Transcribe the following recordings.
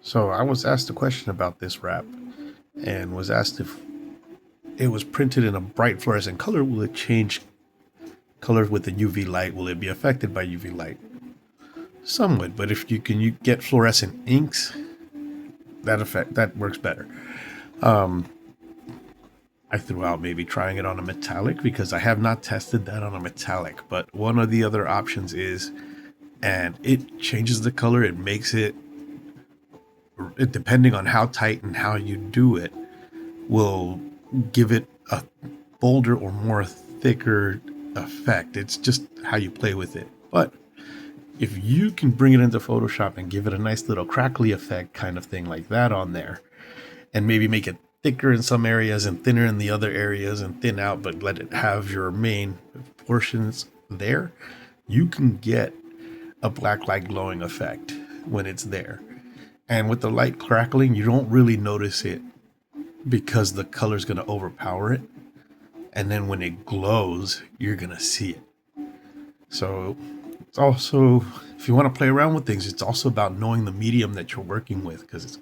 So I was asked a question about this wrap and was asked if it was printed in a bright fluorescent color, will it change color with the UV light? Will it be affected by UV light? Somewhat, but if you get fluorescent inks, that works better. I threw out maybe trying it on a metallic because I have not tested that on a metallic, but one of the other options is, and it changes the color. It makes it depending on how tight and how you do it, will give it a bolder or more thicker effect. It's just how you play with it. But if you can bring it into Photoshop and give it a nice little crackly effect kind of thing like that on there, and maybe make it thicker in some areas and thinner in the other areas and thin out, but let it have your main portions there, you can get a black light glowing effect when it's there. And with the light crackling, you don't really notice it because the color is going to overpower it. And then when it glows, you're going to see it. So it's also, if you want to play around with things, it's also about knowing the medium that you're working with. Because it's,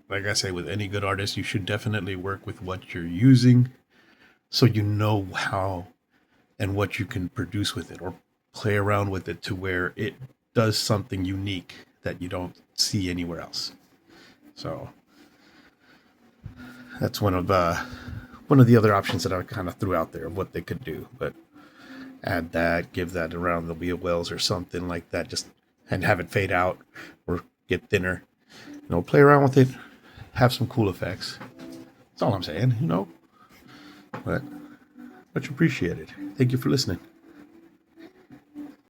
like I say, with any good artist, you should definitely work with what you're using so you know how and what you can produce with it, or play around with it to where it does something unique that you don't see anywhere else. So that's one of the other options that I kind of threw out there of what they could do. But add that, give that around the wheel wells or something like that, just and have it fade out or get thinner. Play around with it, have some cool effects. That's all I'm saying, But much appreciated. Thank you for listening.